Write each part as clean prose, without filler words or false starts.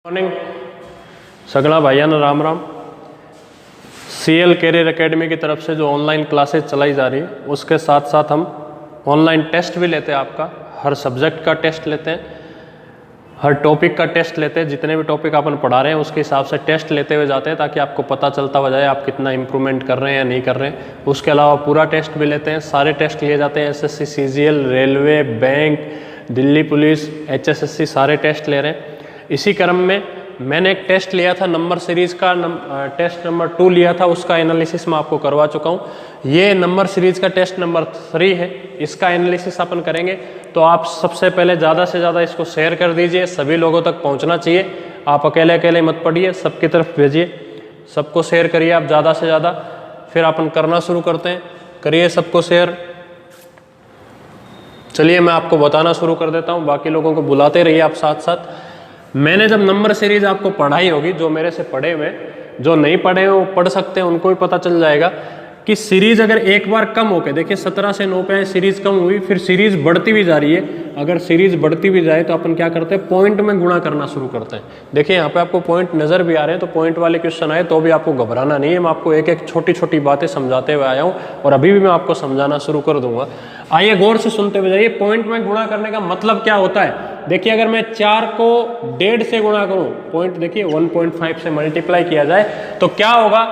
Morning सगला भाइया ना Ram Ram. CL career academy की तरफ से जो ऑनलाइन क्लासेस चलाई जा रही है उसके साथ साथ हम ऑनलाइन टेस्ट भी लेते हैं। आपका हर सब्जेक्ट का टेस्ट लेते हैं, हर टॉपिक का टेस्ट लेते हैं। जितने भी टॉपिक अपन पढ़ा रहे हैं उसके हिसाब से टेस्ट लेते हुए जाते हैं ताकि आपको पता चलता हो जाए आप कितना इंप्रूवमेंट कर रहे हैं या नहीं कर रहे हैं। उसके अलावा पूरा टेस्ट भी लेते हैं, सारे टेस्ट लिए जाते हैं। SSC, CGL, railway, bank, Delhi police, HSSC सारे टेस्ट ले रहे हैं। इसी क्रम में मैंने एक टेस्ट लिया था नंबर सीरीज का, टेस्ट नंबर 2 लिया था, उसका एनालिसिस मैं आपको करवा चुका हूँ। ये नंबर सीरीज का टेस्ट नंबर 3 है, इसका एनालिसिस अपन करेंगे। तो आप सबसे पहले ज़्यादा से ज़्यादा इसको शेयर कर दीजिए, सभी लोगों तक पहुँचना चाहिए। आप अकेले अकेले मत पढ़िए, सबकी तरफ भेजिए, सबको शेयर करिए आप ज़्यादा से ज़्यादा। फिर अपन करना शुरू करते हैं, करिए सबको शेयर। चलिए मैं आपको बताना शुरू कर देता हूँ, बाकी लोगों को बुलाते रहिए आप साथ साथ। मैंने जब नंबर सीरीज आपको पढ़ाई होगी, जो मेरे से पढ़े हुए, जो नहीं पढ़े हैं वो पढ़ सकते हैं, उनको भी पता चल जाएगा कि सीरीज अगर एक बार कम होके, देखिए 17 से 9 पे सीरीज कम हुई, फिर सीरीज बढ़ती भी जा रही है। अगर सीरीज बढ़ती भी जाए तो अपन क्या करते हैं, पॉइंट में गुणा करना शुरू करते हैं। देखिए यहाँ पे आपको पॉइंट नजर भी आ रहे हैं, तो पॉइंट वाले क्वेश्चन आए तो भी आपको घबराना नहीं है। मैं आपको एक एक छोटी छोटी बातें समझाते हुए आया हूँ और अभी भी मैं आपको समझाना शुरू कर दूंगा। आइए गौर से सुनते हुए जाइए। पॉइंट में गुणा करने का मतलब क्या होता है। देखिए अगर मैं 4 को 1.5 से गुणा करूं, पॉइंट देखिए 1.5 से मल्टीप्लाई किया जाए तो क्या होगा।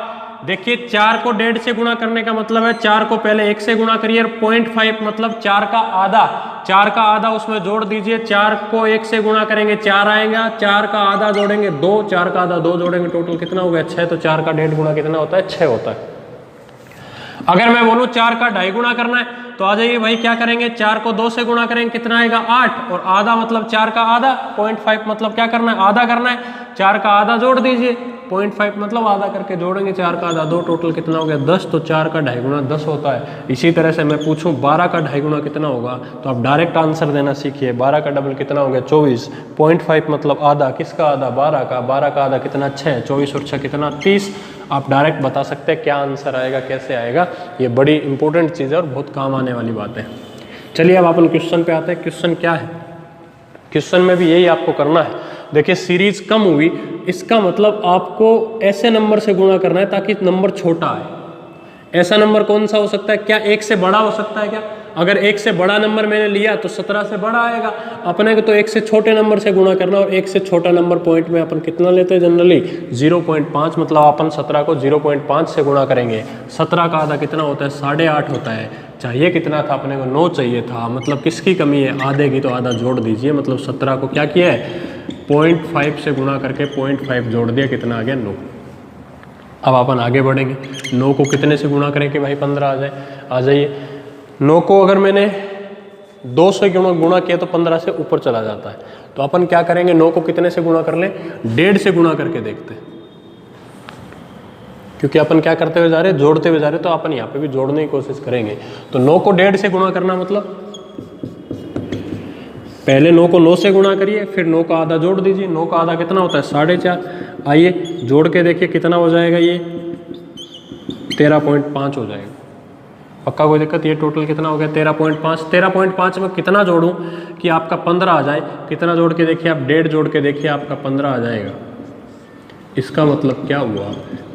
देखिए 4 को 1.5 से गुणा करने का मतलब है 4 को पहले 1 से गुणा करिए और 0.5 मतलब 4 का आधा, 4 का आधा उसमें जोड़ दीजिए। 4 को 1 से गुणा करेंगे 4 आएगा, 4 का आधा जोड़ेंगे 2, 4 का आधा 2 जोड़ेंगे, टोटल कितना हो गया 6। तो 4 का 1.5 गुणा कितना होता है, 6 होता है। अगर मैं बोलूं 4 का 2.5 गुणा करना है तो आ जाइए भाई, क्या करेंगे 4 को 2 से गुणा करेंगे कितना आएगा 8, और आधा मतलब 4 का आधा, 0.5 मतलब क्या करना है, आधा करना है। 4 का आधा जोड़ दीजिए, 0.5 मतलब आधा करके जोड़ेंगे 4 का आधा 2, टोटल कितना हो गया 10। तो 4 का 2.5 गुणा 10 होता है। इसी तरह से मैं पूछूं 12 का 2.5 गुणा कितना होगा, तो आप डायरेक्ट आंसर देना सीखिए। 12 का डबल कितना हो गया 24, 0.5 मतलब आधा, किसका आधा 12 का, 12 का आधा कितना 6, 24 और 6 कितना 30। आप डायरेक्ट बता सकते हैं क्या आंसर आएगा, कैसे आएगा। ये बड़ी इंपॉर्टेंट चीज़ है और बहुत काम आने वाली बात है। चलिए अब अपन क्वेश्चन पे आते हैं। क्वेश्चन क्या है, क्वेश्चन में भी यही आपको करना है। देखिए सीरीज कम हुई, इसका मतलब आपको ऐसे नंबर से गुणा करना है ताकि नंबर छोटा आए। ऐसा नंबर कौन सा हो सकता है, क्या 1 से बड़ा हो सकता है क्या। अगर 1 से बड़ा नंबर मैंने लिया तो 17 से बड़ा आएगा। अपने को तो 1 से छोटे नंबर से गुणा करना, और 1 से छोटा नंबर पॉइंट में अपन कितना लेते हैं जनरली 0.5, मतलब अपन 17 को 0.5 से गुणा करेंगे। 17 का आधा कितना होता है 8.5 होता है। चाहिए कितना था अपने को 9 चाहिए था, मतलब किसकी कमी है, आधे की। तो आधा जोड़ दीजिए, मतलब 17 को क्या किया है 0.5 से गुणा करके 0.5 जोड़ दिया, कितना आ गया 9। अब अपन आगे बढ़ेंगे। 9 को कितने से गुणा करें कि भाई 15 आ जाए। आ जाइए, 9 को अगर मैंने 2 से गुणा किया तो 15 से ऊपर चला जाता है। तो अपन क्या करेंगे, 9 को कितने से गुणा कर लें, 1.5 से गुणा करके देखते हैं। क्योंकि अपन क्या करते हुए जा रहे हैं, जोड़ते हुए जा रहे हैं, तो अपन यहाँ पे भी जोड़ने की कोशिश करेंगे। तो 9 को 1.5 से गुणा करना मतलब पहले 9 को 9 से गुणा करिए, फिर 9 का आधा जोड़ दीजिए। 9 का आधा कितना होता है 4.5। आइए जोड़ के देखिए कितना हो जाएगा, ये 13.5 हो जाएगा। पक्का कोई दिक्कत। ये टोटल कितना हो गया 13.5। 13.5 में कितना जोड़ूं कि आपका 15 आ जाए, कितना जोड़ के देखिए आप, 1.5 जोड़ के देखिए आपका 15 आ जाएगा। इसका मतलब क्या हुआ,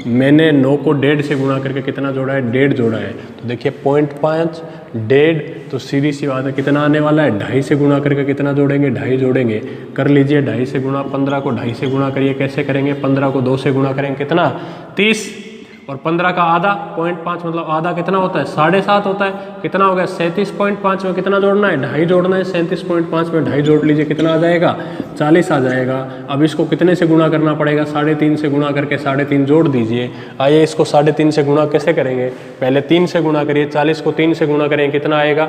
मैंने 9 को 1.5 से गुणा करके कितना जोड़ा है, 1.5 जोड़ा है। तो देखिए 0.5 1.5, तो सीधी सी बात है कितना आने वाला है, 2.5 से गुणा करके कितना जोड़ेंगे, 2.5 जोड़ेंगे। कर लीजिए 2.5 से गुणा, 15 को 2.5 से गुणा करिए। कैसे करेंगे, 15 को 2 से गुणा करेंगे कितना 30, और 15 का आधा 0.5 मतलब आधा कितना होता है 7.5 होता है। कितना हो गया 37.5 में कितना जोड़ना है, 2.5 जोड़ना है। 37.5 में 2.5 जोड़ लीजिए, कितना आ जाएगा 40 आ जाएगा। अब इसको कितने से गुणा करना पड़ेगा, 3.5 से गुणा करके 3.5 जोड़ दीजिए। आइए इसको 3.5 से गुणा कैसे करेंगे, पहले 3 से गुणा करिए। 40 को 3 से गुणा करेंगे कितना आएगा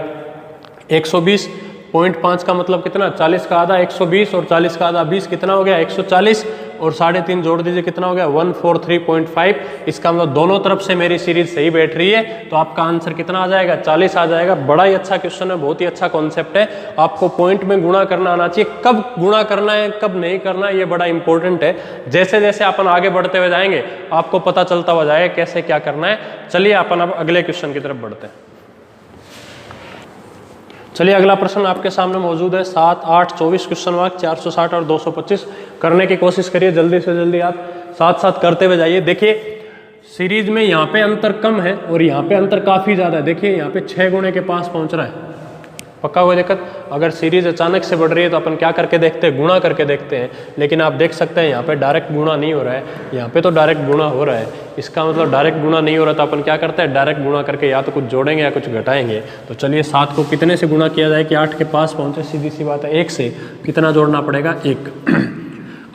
120। 0.5 का मतलब कितना, 40 का आधा 120, और 40 का आधा 20, कितना हो गया 140, और 3.5 जोड़ दीजिए कितना हो गया 143.5। इसका मतलब दोनों तरफ से मेरी सीरीज सही बैठ रही है, तो आपका आंसर कितना आ जाएगा 40 आ जाएगा। बड़ा ही अच्छा क्वेश्चन है, बहुत ही अच्छा कॉन्सेप्ट है। आपको पॉइंट में गुणा करना आना चाहिए, कब गुणा करना है कब नहीं करना है ये बड़ा इंपॉर्टेंट है। जैसे जैसे अपन आगे बढ़ते हुए जाएंगे आपको पता चलता हुआ जाएगा कैसे क्या करना है। चलिए अपन अब अगले क्वेश्चन की तरफ बढ़ते हैं। चलिए अगला प्रश्न आपके सामने मौजूद है। 7, 8, 24 क्वेश्चन मार्क, 460 और 225 करने की कोशिश करिए, जल्दी से जल्दी आप साथ साथ करते हुए जाइए। देखिए सीरीज में यहाँ पे अंतर कम है और यहाँ पे अंतर काफ़ी ज़्यादा है। देखिए यहाँ पे 6 गुणे के पास पहुँच रहा है, पक्का हुआ दिक्कत। अगर सीरीज अचानक से बढ़ रही है तो अपन क्या करके देखते हैं, गुणा करके देखते हैं, लेकिन आप देख सकते हैं यहाँ पे डायरेक्ट गुणा नहीं हो रहा है, यहाँ पे तो डायरेक्ट गुणा हो रहा है। इसका मतलब डायरेक्ट गुणा नहीं हो रहा तो अपन क्या करते हैं, डायरेक्ट गुणा करके या तो कुछ जोड़ेंगे या कुछ घटाएंगे। तो चलिए 7 को कितने से गुणा किया जाए कि 8 के पास पहुँचे, सीधी सी बात है 1 से कितना जोड़ना पड़ेगा, 1।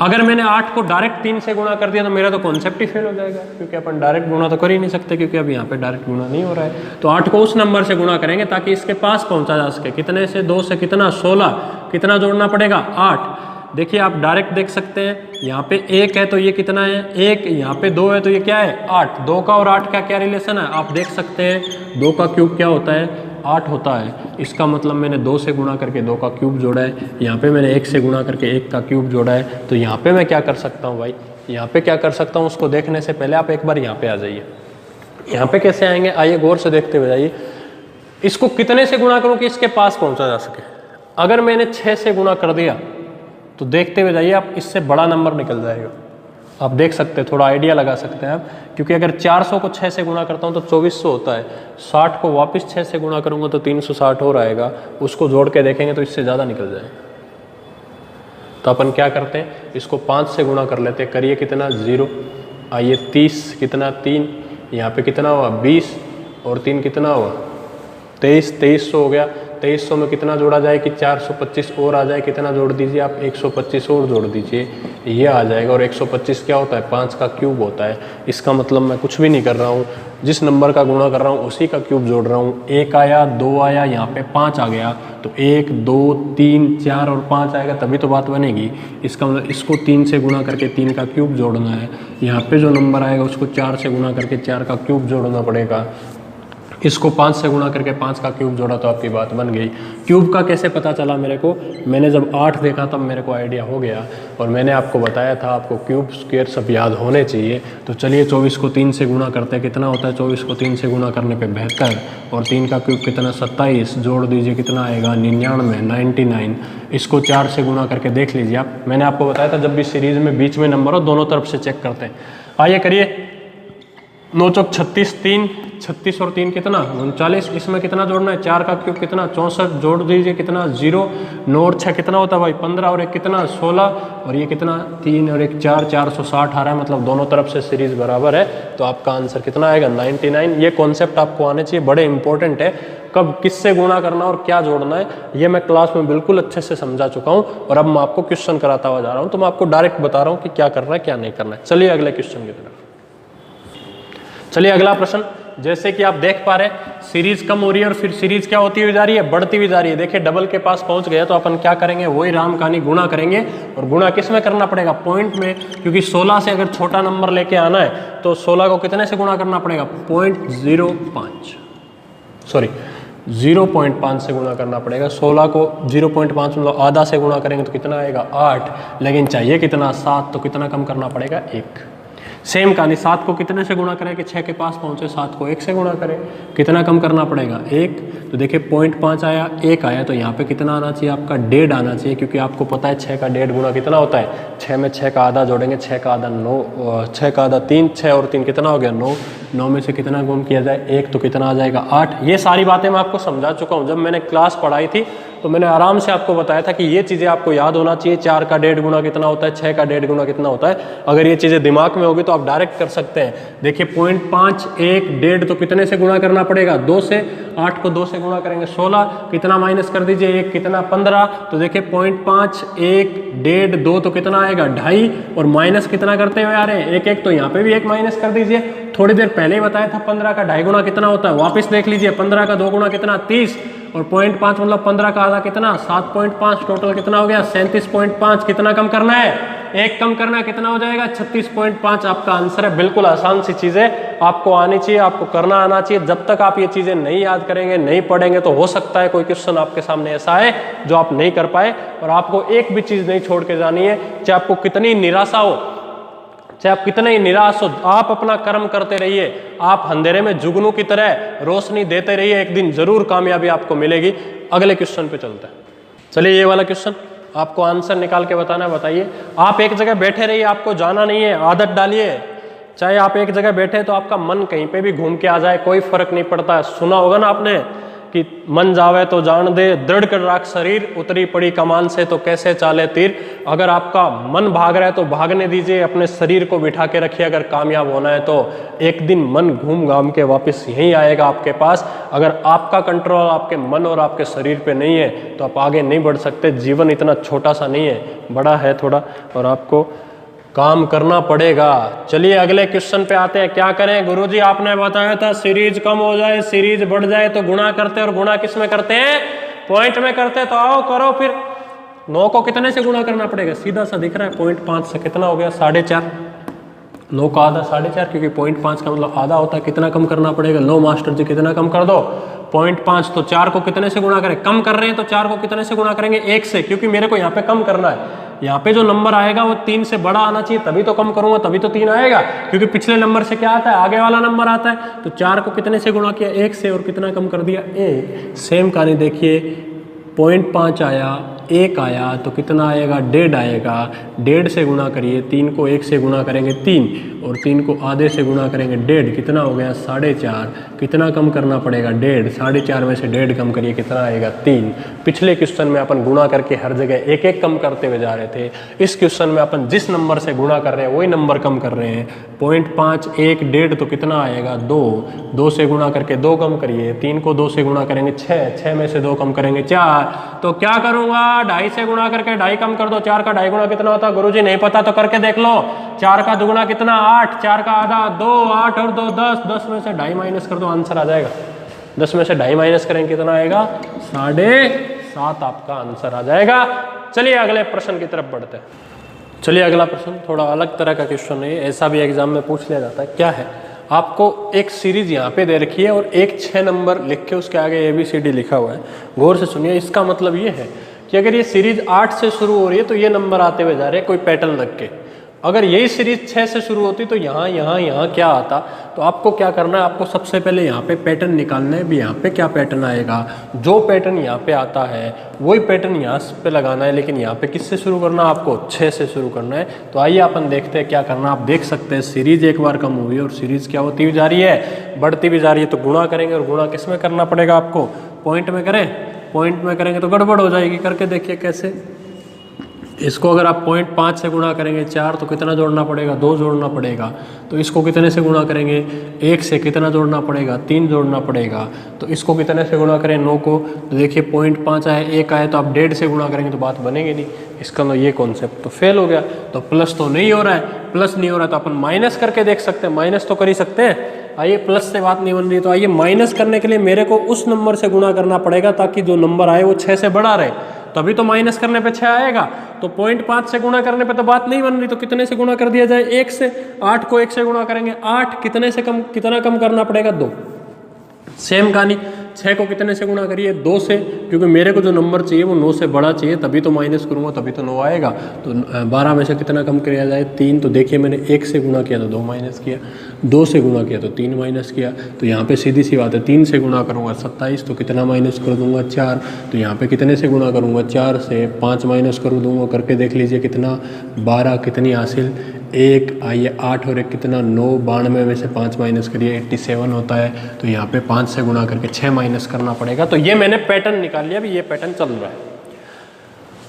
अगर मैंने 8 को डायरेक्ट 3 से गुणा कर दिया तो मेरा तो कॉन्सेप्ट ही फेल हो जाएगा, क्योंकि अपन डायरेक्ट गुणा तो कर ही नहीं सकते, क्योंकि अब यहाँ पे डायरेक्ट गुणा नहीं हो रहा है। तो 8 को उस नंबर से गुणा करेंगे ताकि इसके पास पहुंचा जा सके। कितने से, 2 से कितना, 16, कितना जोड़ना पड़ेगा, 8। देखिए आप डायरेक्ट देख सकते हैं, यहाँ पे 1 है तो ये कितना है, 1, यहाँ पे 2 है तो ये क्या है, 8। 2 का और 8 का क्या रिलेशन है, आप देख सकते हैं, 2 का क्यूब क्या होता है, 8 होता है। इसका मतलब मैंने 2 से गुणा करके 2 का क्यूब जोड़ा है, यहाँ पे मैंने 1 से गुणा करके 1 का क्यूब जोड़ा है। तो यहाँ पे मैं क्या कर सकता हूँ भाई, यहाँ पे क्या कर सकता हूँ, उसको देखने से पहले आप एक बार यहाँ पे आ जाइए। यहाँ पे कैसे आएंगे, आइए गौर से देखते हुए जाइए। इसको कितने से गुणा करूँ कि इसके पास पहुँचा जा सके। अगर मैंने 6 से गुणा कर दिया तो देखते हुए जाइए आप, इससे बड़ा नंबर निकल जाएगा। आप देख सकते हैं, थोड़ा आइडिया लगा सकते हैं आप, क्योंकि अगर 400 को 6 से गुणा करता हूँ तो 2400 होता है। 60 को वापस 6 से गुणा करूँगा तो 360 हो आएगा। उसको जोड़ के देखेंगे तो इससे ज़्यादा निकल जाएगा। तो अपन क्या करते हैं, इसको 5 से गुणा कर लेते हैं। करिए कितना, 0। आइए 30, कितना 3, यहाँ पे कितना हुआ 20 और 3 कितना हुआ 23, 2300 हो गया। 2300 में कितना जोड़ा जाए कि 425 और आ जाए, कितना जोड़ दीजिए आप, 125 और जोड़ दीजिए, ये आ जाएगा। और 125 क्या होता है, 5 का क्यूब होता है। इसका मतलब मैं कुछ भी नहीं कर रहा हूँ, जिस नंबर का गुणा कर रहा हूँ उसी का क्यूब जोड़ रहा हूँ। 1 आया, 2 आया, यहाँ पे 5 आ गया, तो 1, 2, 3, 4 और 5 आएगा, तभी तो बात बनेगी। इसका मतलब इसको 3 से गुणा करके 3 का क्यूब जोड़ना है। यहाँ पे जो नंबर आएगा उसको 4 से गुणा करके 4 का क्यूब जोड़ना पड़ेगा। इसको 5 से गुणा करके 5 का क्यूब जोड़ा तो आपकी बात बन गई। क्यूब का कैसे पता चला मेरे को, मैंने जब 8 देखा तब मेरे को आइडिया हो गया, और मैंने आपको बताया था आपको क्यूब स्क्वायर सब याद होने चाहिए। तो चलिए 24 को 3 से गुणा करते हैं, कितना होता है 24 को 3 से गुणा करने पे 72, और 3 का क्यूब कितना 27, जोड़ दीजिए कितना आएगा 99, 99। इसको 4 से गुणा करके देख लीजिए आप, मैंने आपको बताया था जब भी सीरीज में बीच में नंबर हो दोनों तरफ से चेक करते हैं। आइए करिए, 9 चौक 36, 3, 36 और 3 कितना 39। इसमें कितना जोड़ना है, 4 का क्यूब कितना 64, जोड़ दीजिए कितना 0। 9 और 6 कितना होता है भाई 15, और 1 कितना 16, और ये कितना 3 और 1 4, 460 आ रहा है, मतलब दोनों तरफ से सीरीज बराबर है। तो आपका आंसर कितना आएगा 99। ये कॉन्सेप्ट आपको आने चाहिए, बड़े इंपॉर्टेंट है। कब किससे गुणा करना और क्या जोड़ना है ये मैं क्लास में बिल्कुल अच्छे से समझा चुका हूँ, और अब मैं आपको क्वेश्चन कराता हुआ जा रहा हूँ। तो मैं आपको डायरेक्ट बता रहा हूँ कि क्या करना है क्या नहीं करना है। चलिए अगले क्वेश्चन की तरफ। चलिए अगला प्रश्न, जैसे कि आप देख पा रहे हैं सीरीज कम हो रही है और फिर सीरीज क्या होती हुई जा रही है, बढ़ती हुई जा रही है। देखिए डबल के पास पहुंच गया तो अपन क्या करेंगे, वही राम कहानी गुणा करेंगे। और गुणा किस में करना पड़ेगा, पॉइंट में, क्योंकि 16 से अगर छोटा नंबर लेके आना है तो 16 को कितने से गुणा करना पड़ेगा, 0.5 से गुणा करना पड़ेगा। 16 को 0.5 मतलब आधा से गुणा करेंगे तो कितना आएगा 8, लेकिन चाहिए कितना 7, तो कितना कम करना पड़ेगा 1। सेम कहानी 7 को कितने से गुणा करें कि 6 के पास पहुंचे, 7 को 1 से गुणा करें, कितना कम करना पड़ेगा 1। तो देखिए 0.5 आया, 1 आया, तो यहाँ पे कितना आना चाहिए आपका 1.5 आना चाहिए, क्योंकि आपको पता है 6 का 1.5 गुणा कितना होता है, 6 में 6 का आधा जोड़ेंगे, 6 का आधा 9, 6 का आधा 3, 6 और 3 कितना हो गया 9, 9 में से कितना गुण किया जाए 1, तो कितना आ जाएगा 8। ये सारी बातें मैं आपको समझा चुका हूँ। जब मैंने क्लास पढ़ाई थी तो मैंने आराम से आपको बताया था कि ये चीज़ें आपको याद होना चाहिए। 4 का 1.5 गुणा कितना होता है, 6 का 1.5 गुणा कितना होता है। अगर ये चीज़ें दिमाग में होगी तो आप डायरेक्ट कर सकते हैं। देखिए 0.5, 1, 1.5 तो कितने से गुणा करना पड़ेगा 2 से, 8 को 2 से गुणा करेंगे 16, कितना माइनस कर दीजिए 1, कितना 15। तो देखिए 0.5, 1, 1.5, 2 तो कितना आएगा 2.5, और माइनस कितना करते हुए आ रहे हैं 1, 1, तो यहाँ पे भी 1 माइनस कर दीजिए। थोड़ी देर पहले ही बताया था 15 का 2.5 गुणा कितना होता है, वापस देख लीजिए 15 का 2 गुणा कितना 30, और 0.5 मतलब 15 का आधा कितना 7.5, टोटल कितना हो गया 37.5। कितना कम करना है, 1 कम करना है, कितना हो जाएगा 36.5 आपका आंसर है। बिल्कुल आसान सी चीज़ें आपको आनी चाहिए, आपको करना आना चाहिए। जब तक आप ये चीज़ें नहीं याद करेंगे, नहीं पढ़ेंगे, तो हो सकता है कोई क्वेश्चन आपके सामने ऐसा है जो आप नहीं कर पाए। और आपको एक भी चीज़ नहीं छोड़ के जानी है, चाहे आपको कितनी निराशा हो, चाहे आप कितने ही निराश हो, आप अपना कर्म करते रहिए। आप अंधेरे में जुगनू की तरह रोशनी देते रहिए, एक दिन जरूर कामयाबी आपको मिलेगी। अगले क्वेश्चन पे चलते हैं। चलिए ये वाला क्वेश्चन आपको आंसर निकाल के बताना है, बताइए। आप एक जगह बैठे रहिए, आपको जाना नहीं है, आदत डालिए। चाहे आप एक जगह बैठे तो आपका मन कहीं पे भी घूम के आ जाए, कोई फर्क नहीं पड़ता है। सुना होगा ना आपने कि मन जावे तो जान दे, दृढ़ कर राख शरीर, उतरी पड़ी कमान से तो कैसे चाले तीर। अगर आपका मन भाग रहा है तो भागने दीजिए, अपने शरीर को बिठा के रखिए। अगर कामयाब होना है तो एक दिन मन घूम घाम के वापस यहीं आएगा आपके पास। अगर आपका कंट्रोल आपके मन और आपके शरीर पे नहीं है तो आप आगे नहीं बढ़ सकते। जीवन इतना छोटा सा नहीं है, बड़ा है थोड़ा, और आपको काम करना पड़ेगा। चलिए अगले क्वेश्चन पे आते हैं। क्या करें गुरुजी, आपने बताया था सीरीज कम हो जाए सीरीज बढ़ जाए तो गुणा करते हैं, और गुणा किस में करते हैं? पॉइंट में करते हैं। तो आओ करो फिर। 9 को कितने से गुणा करना पड़ेगा? सीधा सा दिख रहा है, 0.5 से कितना हो गया? 4.5। 9 का आधा 4.5, क्योंकि 0.5 का मतलब आधा होता है। कितना कम करना पड़ेगा? लो मास्टर जी कितना कम कर दो? 0.5। तो 4 को कितने से गुणा करें? कम कर रहे हैं तो 4 को कितने से गुणा करेंगे? 1 से, क्योंकि मेरे को यहाँ पे कम करना है। यहाँ पे जो नंबर आएगा वो 3 से बड़ा आना चाहिए, तभी तो कम करूंगा, तभी तो 3 आएगा। क्योंकि पिछले नंबर से क्या आता है? आगे वाला नंबर आता है। तो 4 को कितने से गुणा किया? 1 से, और कितना कम कर दिया? 1। सेम कहानी देखिए, 0.5 आया, 1 आया तो कितना आएगा? 1.5 आएगा। 1.5 से गुणा करिए, 3 को 1 से गुणा करेंगे 3, और 3 को आधे से गुणा करेंगे 1.5, कितना हो गया? 4.5। कितना कम करना पड़ेगा? 1.5। 4.5 में से 1.5 कम करिए, कितना आएगा? 3। पिछले क्वेश्चन में अपन गुणा करके हर जगह एक एक कम करते हुए जा रहे थे। इस क्वेश्चन में अपन जिस नंबर से गुणा कर रहे हैं वही नंबर कम कर रहे हैं। 0.5, 1, 1.5 तो कितना आएगा? 2। 2 से गुणा करके 2 कम करिए, 3 को 2 से गुणा करेंगे 6, 6 में से 2 कम करेंगे 4। तो क्या करूंगा? 2.5 से गुणा करके 2.5 कम कर दो। 4 का 2.5 गुणा कितना होता है? गुरुजी नहीं पता तो करके देख लो। 4 का दुगुना कितना? 8। 4 का आधा 2, 8 और 2 10। 10 में से 2.5 माइनस कर दो, आंसर आ जाएगा। 10 में से 2.5 माइनस करेंगे, कितना आएगा? 7.5 आपका आंसर आ जाएगा। चलिए अगले प्रश्न की तरफ बढ़ते हैं। चलिए अगला प्रश्न थोड़ा अलग तरह का क्वेश्चन है, ऐसा भी एग्जाम में पूछ लिया जाता है। क्या है? आपको एक सीरीज यहाँ पे दे रखी है और एक 6 नंबर लिख के उसके आगे ABCD लिखा हुआ है। गौर से सुनिए, इसका मतलब ये है कि अगर ये सीरीज 8 से शुरू हो रही है तो ये नंबर आते हुए जा रहे हैं कोई पैटर्न रख के। अगर यही सीरीज 6 से शुरू होती तो यहाँ यहाँ यहाँ क्या आता? तो आपको क्या करना है? आपको सबसे पहले यहाँ पे पैटर्न निकालना है। भी यहाँ पे क्या पैटर्न आएगा? जो पैटर्न यहाँ पे आता है वही पैटर्न यहाँ पे लगाना है, लेकिन यहाँ पे किससे शुरू करना है? आपको 6 से शुरू करना है। तो आइए अपन देखते हैं क्या करना। आप देख सकते हैं सीरीज एक बार कम हुई और सीरीज क्या होती हुई जा रही है? बढ़ती भी जा रही है। तो गुणा करेंगे, और गुणा किस में करना पड़ेगा आपको? पॉइंट में करें। पॉइंट में करेंगे तो गड़बड़ हो जाएगी। करके देखिए कैसे। इसको अगर आप 0.5 से गुणा करेंगे 4 तो कितना जोड़ना पड़ेगा? 2 जोड़ना पड़ेगा। तो इसको कितने से गुणा करेंगे? 1 से कितना जोड़ना पड़ेगा? 3 जोड़ना पड़ेगा। तो इसको कितने से गुणा करें? 9 को। तो देखिए 0.5 आए, 1 आए तो आप 1.5 से गुणा करेंगे तो बात बनेगी नहीं। इसका ये कॉन्सेप्ट तो फेल हो गया। तो प्लस तो नहीं हो रहा है, प्लस नहीं हो रहा तो अपन माइनस करके देख सकते हैं। माइनस तो कर ही सकते हैं। आइए, प्लस से बात नहीं बन रही तो आइए माइनस करने के लिए मेरे को उस नंबर से गुणा करना पड़ेगा ताकि जो नंबर आए वो 6 से बड़ा रहे, तभी तो माइनस करने पे 6 आएगा। तो 0.5 से गुणा करने पे तो बात नहीं बन रही। तो कितने से गुणा कर दिया जाए? 1 से। 8 को 1 से गुणा करेंगे 8। कितने से कम, कितना कम करना पड़ेगा? 2। सेम कहानी 6 को कितने से गुणा करिए? 2 से, क्योंकि मेरे को जो नंबर चाहिए वो 9 से बड़ा चाहिए, तभी तो माइनस करूंगा, तभी तो 9 आएगा। तो 12 में से कितना कम किया जाए? 3। तो देखिए मैंने 1 से गुणा किया तो 2 माइनस किया, 2 से गुणा किया तो 3 माइनस किया। तो यहाँ पे सीधी सी बात है, 3 से गुणा करूँगा 27, तो कितना माइनस कर दूंगा? 4। तो यहाँ पे कितने से गुणा करूँगा? 4 से 5 माइनस कर दूंगा। करके देख लीजिए कितना? 12। कितनी हासिल? 1। आइए 8 और 1 कितना? 9। 92 में से 5 माइनस करिए 87 होता है। तो यहाँ पे 5 से गुणा करके 6 माइनस करना पड़ेगा। तो ये मैंने पैटर्न निकाल लिया। अभी ये पैटर्न चल रहा है।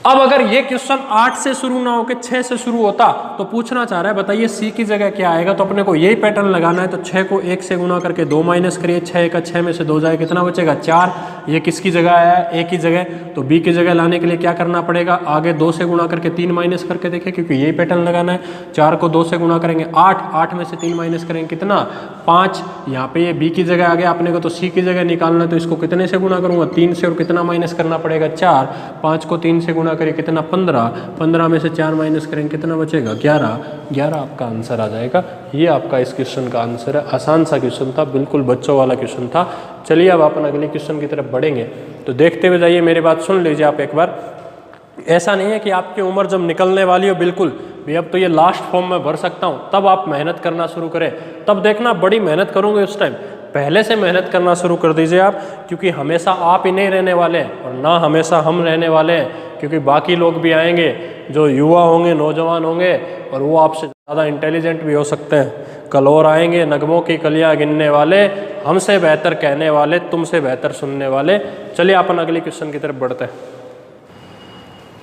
अब अगर ये क्वेश्चन 8 से शुरू ना होकर 6 से शुरू होता तो पूछना चाह रहा है बताइए C की जगह क्या आएगा? तो अपने को यही पैटर्न लगाना है। तो 6 को 1 से गुणा करके 2 माइनस करिए। 6 का 6 में से 2 जाए, कितना बचेगा? 4। ये किसकी जगह आया है? A की जगह। तो B की जगह लाने के लिए क्या करना पड़ेगा? आगे 2 से गुणा करके 3 माइनस करके देखें, क्योंकि यही पैटर्न लगाना है। 4 को 2 से गुणा करेंगे 8। 8 में से 3 माइनस करेंगे कितना? 5। यहाँ पे ये B की जगह आ गया। अपने को तो C की जगह निकालना है। तो इसको कितने से गुणा करूंगा? 3 से। और कितना माइनस करना पड़ेगा? 4। 5 को 3 से गुणा करिए, कितना? 15। 15 में से 4 माइनस करेंगे, कितना बचेगा? 11। 11 आपका आंसर आ जाएगा। ये आपका इस क्वेश्चन का आंसर है। आसान सा क्वेश्चन था, बिल्कुल बच्चों वाला क्वेश्चन था। चलिए अब अपन अगले क्वेश्चन की तरफ बढ़ेंगे। तो देखते हुए जाइए, मेरी बात सुन लीजिए आप एक बार। ऐसा नहीं है कि आपकी उम्र जब निकलने वाली हो बिल्कुल भी अब तो ये लास्ट फॉर्म में भर सकता हूँ, तब आप मेहनत करना शुरू करें। तब देखना बड़ी मेहनत करूँगे उस टाइम। पहले से मेहनत करना शुरू कर दीजिए आप, क्योंकि हमेशा आप ही नहीं रहने वाले और ना हमेशा हम रहने वाले हैं, क्योंकि बाकी लोग भी आएंगे जो युवा होंगे, नौजवान होंगे, और वो आपसे ज़्यादा इंटेलिजेंट भी हो सकते हैं। कल और आएंगे नगमों की कलियां गिनने वाले, हमसे बेहतर कहने वाले, तुमसे बेहतर सुनने वाले। चलिए अपन अगले क्वेश्चन की तरफ बढ़ते हैं।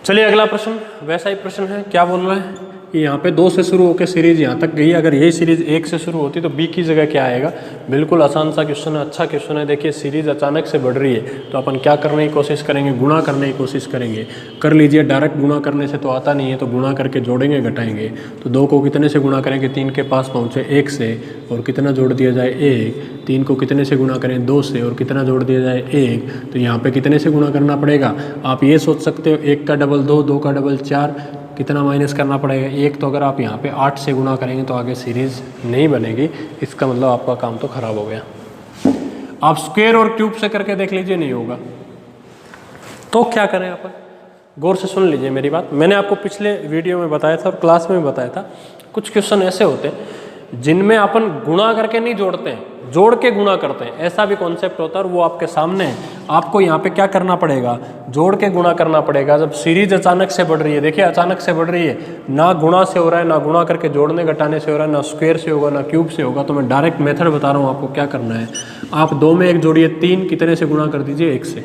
चलिए अगला प्रश्न वैसा ही प्रश्न है। क्या बोल रहा है कि यहाँ पे 2 से शुरू होकर सीरीज यहाँ तक गई, अगर यही सीरीज 1 से शुरू होती तो बी की जगह क्या आएगा। बिल्कुल आसान सा क्वेश्चन है, अच्छा क्वेश्चन है। देखिए सीरीज अचानक से बढ़ रही है तो अपन क्या करने की कोशिश करेंगे, गुणा करने की कोशिश करेंगे। कर लीजिए, डायरेक्ट गुणा करने से तो आता नहीं है, तो गुणा करके जोड़ेंगे घटाएंगे। तो 2 को कितने से गुणा करेंगे, 3 के पास पहुँचे 1 से, और कितना जोड़ दिया जाए 1। 3 को कितने से गुणा करें 2 से, और कितना जोड़ दिया जाए 1। तो यहाँ पे कितने से गुणा करना पड़ेगा। आप ये सोच सकते हो 1 का डबल 2, 2 का डबल 4, कितना माइनस करना पड़ेगा 1। तो अगर आप यहाँ पे 8 से गुणा करेंगे तो आगे सीरीज नहीं बनेगी, इसका मतलब आपका काम तो खराब हो गया। आप स्क्वायर और क्यूब से करके देख लीजिए, नहीं होगा। तो क्या करें अपन, गौर से सुन लीजिए मेरी बात। मैंने आपको पिछले वीडियो में बताया था और क्लास में भी बताया था, कुछ क्वेश्चन ऐसे होते हैं जिनमें अपन गुणा करके नहीं जोड़ते हैं, जोड़ के गुणा करते हैं। ऐसा भी कॉन्सेप्ट होता है और वो आपके सामने है। आपको यहाँ पे क्या करना पड़ेगा, जोड़ के गुणा करना पड़ेगा। जब सीरीज अचानक से बढ़ रही है, देखिए अचानक से बढ़ रही है, ना गुणा से हो रहा है, ना गुणा करके जोड़ने घटाने से हो रहा है, ना स्क्वायर से होगा, ना क्यूब से होगा। तो मैं डायरेक्ट मेथड बता रहा हूँ आपको क्या करना है। आप 2 में 1 जोड़िए, 3 कितने से गुणा कर दीजिए 1 से।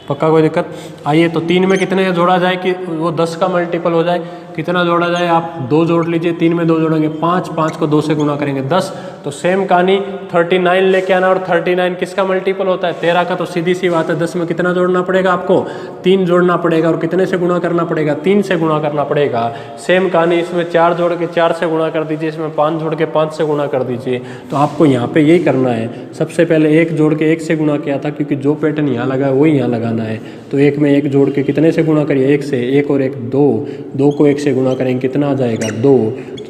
पक्का कोई दिक्कत। आइए तो 3 में कितने जोड़ा जाए कि वो 10 का मल्टीपल हो जाए, कितना जोड़ा जाए, आप 2 जोड़ लीजिए। 3 में 2 जोड़ेंगे 5, 5 को 2 से गुणा करेंगे 10। तो सेम कहानी 39 लेके आना, और 39 किसका मल्टीपल होता है 13 का। तो सीधी सी बात है 10 में कितना जोड़ना पड़ेगा आपको, 3 जोड़ना पड़ेगा, और कितने से गुणा करना पड़ेगा 3 से गुणा करना पड़ेगा। सेम कहानी इसमें 4 जोड़ के 4 से गुणा कर दीजिए, इसमें 5 जोड़ के 5 से गुणा कर दीजिए। तो आपको यहाँ पे यही करना है। सबसे पहले 1 जोड़ के 1 से गुणा किया था, क्योंकि जो पैटर्न यहाँ लगा है वही यहाँ लगाना है। तो 1 में 1 जोड़ के कितने से गुणा करिए 1 से, 1 और 1 2, 2 को 1 से गुणा करेंगे कितना आ जाएगा 2।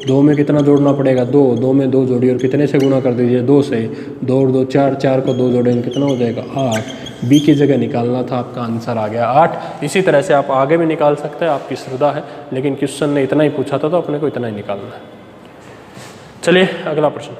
2 में कितना जोड़ना पड़ेगा 2, 2 में 2 जोड़िए और कितने से गुणा कर दीजिए 2 से। 2 और 2 4, 4 को 2 जोड़ेंगे कितना हो जाएगा 8। बी की जगह निकालना था, आपका आंसर आ गया 8। इसी तरह से आप आगे भी निकाल सकते हैं, आपकी श्रद्धा है, लेकिन क्वेश्चन ने इतना ही पूछा था तो अपने को इतना ही निकालना है। चलिए अगला प्रश्न।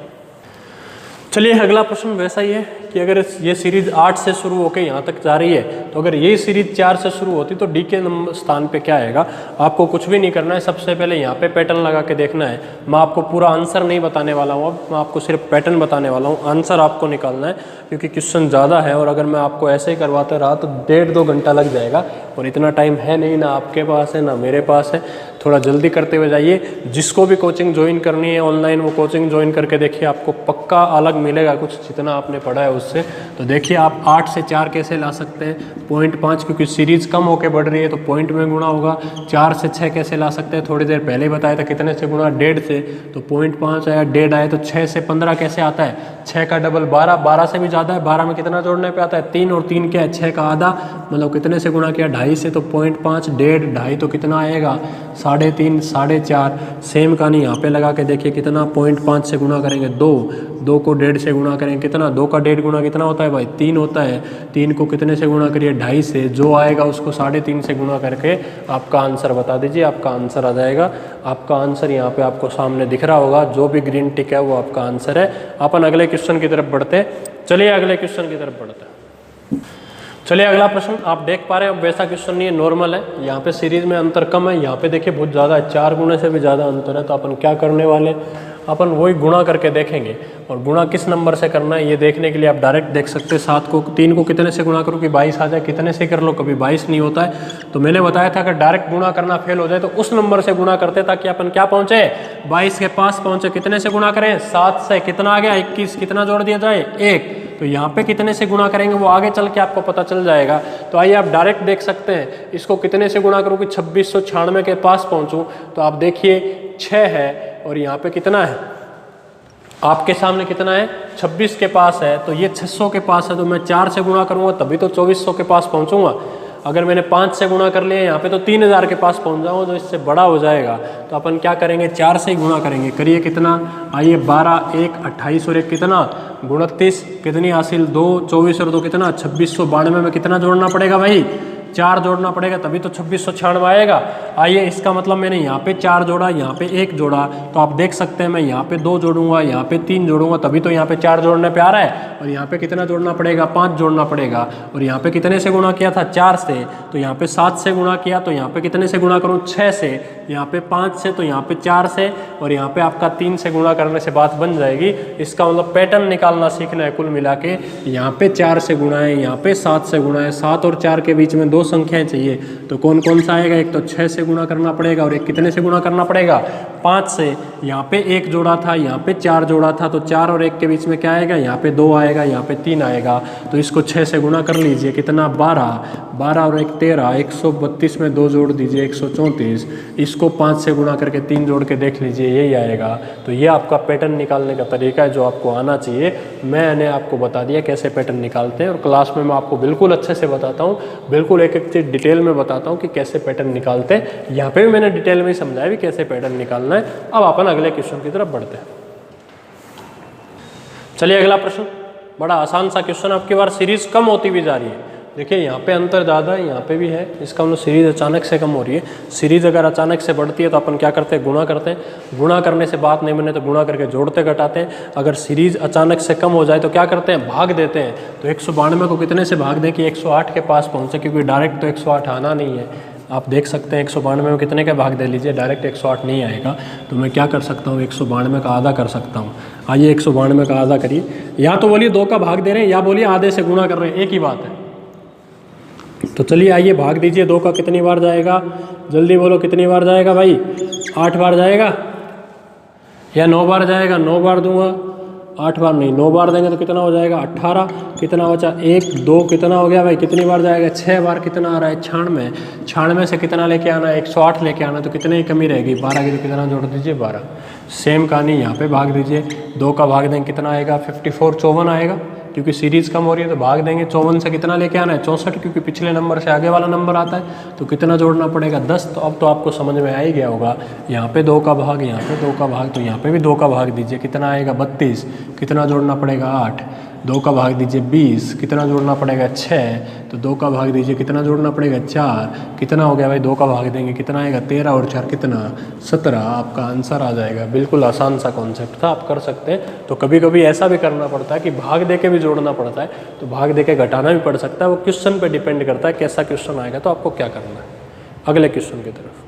चलिए अगला प्रश्न वैसा ही है कि अगर ये सीरीज 8 से शुरू होकर यहाँ तक जा रही है, तो अगर ये सीरीज 4 से शुरू होती तो डी के स्थान पे क्या आएगा। आपको कुछ भी नहीं करना है, सबसे पहले यहाँ पे पैटर्न लगा के देखना है। मैं आपको पूरा आंसर नहीं बताने वाला हूँ, अब मैं आपको सिर्फ पैटर्न बताने वाला हूँ। आंसर आपको निकालना है, क्योंकि क्वेश्चन ज़्यादा है, और अगर मैं आपको ऐसे ही करवाते रहा तो 1.5-2 घंटा लग जाएगा, और इतना टाइम है नहीं, ना आपके पास है ना मेरे पास है। थोड़ा जल्दी करते हुए जाइए। जिसको भी कोचिंग ज्वाइन करनी है ऑनलाइन, वो कोचिंग ज्वाइन करके देखिए, आपको पक्का अलग मिलेगा कुछ जितना आपने पढ़ा है उससे। तो देखिए आप 8 से 4 कैसे ला सकते हैं, 0.5, क्योंकि सीरीज कम होके बढ़ रही है तो पॉइंट में गुणा होगा। 4 से 6 कैसे ला सकते हैं, थोड़ी देर पहले बताया था, कितने से गुणा 1.5 से, तो 0.5 आया, 1.5 आया। तो 6 से 15 कैसे आता है, 6 का डबल 12, 12 से भी ज़्यादा है। 12 में कितना जोड़ने पे आता है 3, और 3 क्या है 6 का आधा, मतलब कितने से गुणा किया 2.5 से। तो 0.5, 1.5, 2.5 तो कितना आएगा 3.5, 4.5। सेम कहानी यहाँ पे लगा के देखिए, कितना 0.5 से गुणा करेंगे 2, 2 को 1.5 से गुणा करेंगे कितना, 2 का 1.5 गुणा कितना होता है भाई 3 होता है। 3 को कितने से गुणा करिए 2.5 से, जो आएगा उसको 3.5 से गुणा करके आपका आंसर बता दीजिए, आपका आंसर आ जाएगा। आपका आंसर यहाँ पे आपको सामने दिख रहा होगा, जो भी ग्रीन टिक है वो आपका आंसर है। अपन अगले क्वेश्चन की तरफ बढ़ते। चलिए अगले क्वेश्चन की तरफ बढ़ते हैं। चलिए अगला प्रश्न आप देख पा रहे हैं, अब वैसा क्वेश्चन नहीं है, नॉर्मल है। यहाँ पे सीरीज में अंतर कम है, यहाँ पे देखिए बहुत ज़्यादा है, 4 गुणे से भी ज़्यादा अंतर है। तो अपन क्या करने वाले, अपन वही गुणा करके देखेंगे। और गुणा किस नंबर से करना है ये देखने के लिए आप डायरेक्ट देख सकते हैं। 7 को 3 को कितने से गुणा करो कि 22 आ जाए, कितने से कर लो, कभी 22 नहीं होता है। तो मैंने बताया था अगर डायरेक्ट गुणा करना फेल हो जाए तो उस नंबर से गुणा करते, ताकि अपन क्या पहुँचे 22 के पास पहुँचे। कितने से गुणा करें 7 से, कितना आ गया 21, कितना जोड़ दिया जाए 1। तो यहाँ पे कितने से गुणा करेंगे वो आगे चल के आपको पता चल जाएगा। तो आइए आप डायरेक्ट देख सकते हैं, इसको कितने से गुणा करूँ कि 2696 के पास पहुँचूँ। तो आप देखिए 6 है, और यहाँ पे कितना है आपके सामने कितना है 26 के पास है, तो ये 600 के पास है। तो मैं 4 से गुणा करूँगा तभी तो 2400 के पास पहुँचूँगा। अगर मैंने 5 से गुणा कर लिया यहाँ पे तो 3000 के पास पहुँच जाऊँगा, जो इससे बड़ा हो जाएगा। तो अपन क्या करेंगे 4 से ही गुणा करेंगे। करिए कितना, आइए 12, 1 28 और 1 कितना 29, कितनी हासिल 2, 24 और 2 कितना 2692 में कितना जोड़ना पड़ेगा भाई 4 जोड़ना पड़ेगा तभी तो 2696 आएगा। आइए, इसका मतलब मैंने यहाँ पे 4 जोड़ा, यहाँ पे 1 जोड़ा, तो आप देख सकते हैं मैं यहाँ पे 2 जोड़ूंगा, यहाँ पे 3 जोड़ूंगा, तभी तो यहाँ पे 4 जोड़ने पे आ रहा है। और यहाँ पे कितना जोड़ना पड़ेगा, 5 जोड़ना पड़ेगा। और यहाँ पे कितने से गुणा किया था, 4 से, तो यहाँ पे 7 से गुणा किया, तो यहाँ पे कितने से गुणा करूँ, 6 से, यहाँ पे 5 से, तो यहाँ पे 4 से, और यहाँ पे आपका 3 से गुणा करने से बात बन जाएगी। इसका मतलब पैटर्न निकालना सीखना है कुल मिला के। यहाँ पे 4 से गुणा है, यहाँ पे 7 से गुणा है, 7 और 4 के बीच में 2 संख्याएं चाहिए, तो कौन कौन सा आएगा, एक तो 6 से गुणा करना पड़ेगा और एक कितने से गुणा करना पड़ेगा, 5 से। यहाँ पे 1 जोड़ा था, यहाँ पे 4 जोड़ा था, तो 4 और 1 के बीच में क्या आएगा, यहाँ पे 2 आएगा, यहाँ पे 3 आएगा, तो इसको 6 से गुणा कर लीजिए, कितना 12, 12 और 1 13, 132 में 2 जोड़ दीजिए 134, इसको 5 से गुणा करके 3 जोड़ के देख लीजिए, यही आएगा। तो ये आपका पैटर्न निकालने का तरीका है जो आपको आना चाहिए। मैंने आपको बता दिया कैसे पैटर्न निकालते हैं, और क्लास में मैं आपको बिल्कुल अच्छे से बताता हूँ, बिल्कुल एक एक चीज़ डिटेल में बताता हूँ कि कैसे पैटर्न निकालते हैं। यहाँ पे भी मैंने डिटेल में समझाया भी कैसे पैटर्न निकालना है। अब अपन अगले क्वेश्चन की तरफ बढ़ते हैं। चलिए अगला प्रश्न, बड़ा आसान सा क्वेश्चन, आपकी बार सीरीज कम होती भी जा रही है। देखिए यहाँ पे अंतर ज़्यादा है, यहाँ पे भी है, इसका मतलब सीरीज अचानक से कम हो रही है। सीरीज अगर अचानक से बढ़ती है तो अपन क्या करते हैं, गुणा करते हैं। गुणा करने से बात नहीं बने तो गुणा करके जोड़ते घटाते हैं। अगर सीरीज अचानक से कम हो जाए तो क्या करते हैं, भाग देते हैं। तो 192 को कितने से भाग दें कि 108 के पास पहुँचे, क्योंकि डायरेक्ट तो 108 आना नहीं है। आप देख सकते हैं 192 में कितने का भाग दे लीजिए, डायरेक्ट 108 नहीं आएगा। तो मैं क्या कर सकता हूँ, 192 का आधा कर सकता हूँ। आइए 192 का आधा करिए, या तो बोलिए 2 का भाग दे रहे हैं, या बोलिए आधे से गुणा कर रहे हैं, एक ही बात है। तो चलिए आइए भाग दीजिए, 2 का कितनी बार जाएगा, जल्दी बोलो कितनी बार जाएगा भाई, 8 बार जाएगा या 9 बार जाएगा, 9 बार दूंगा, 8 बार नहीं, 9 बार देंगे तो कितना हो जाएगा, 18, कितना बचा 1 2, कितना हो गया भाई, कितनी बार जाएगा, 6 बार। कितना आ रहा है, 96, 96 से कितना लेके आना है, 108 लेके आना, तो कितने की कमी रहेगी, 12 की, तो कितना जोड़ दीजिए, 12। सेम कहानी यहाँ पे भाग दीजिए, 2 का भाग देंगे कितना आएगा, 54, 54 आएगा, क्योंकि सीरीज कम हो रही है तो भाग देंगे। 54 से कितना लेके आना है, 64, क्योंकि पिछले नंबर से आगे वाला नंबर आता है, तो कितना जोड़ना पड़ेगा, 10। तो अब तो आपको समझ में आ ही गया होगा, यहाँ पे 2 का भाग, यहाँ पे 2 का भाग, तो यहाँ पे भी 2 का भाग दीजिए, कितना आएगा, 32, कितना जोड़ना पड़ेगा, 8, 2 का भाग दीजिए 20, कितना जोड़ना पड़ेगा, 6, तो 2 का भाग दीजिए, कितना जोड़ना पड़ेगा, 4, कितना हो गया भाई, 2 का भाग देंगे, कितना आएगा, 13 और 4 कितना, 17। आपका आंसर आ जाएगा। बिल्कुल आसान सा कॉन्सेप्ट था, आप कर सकते हैं। तो कभी कभी ऐसा भी करना पड़ता है कि भाग दे के भी जोड़ना पड़ता है, तो भाग दे के घटाना भी पड़ सकता है, वो क्वेश्चन पे डिपेंड करता है कैसा क्वेश्चन आएगा, तो आपको क्या करना है। अगले क्वेश्चन की तरफ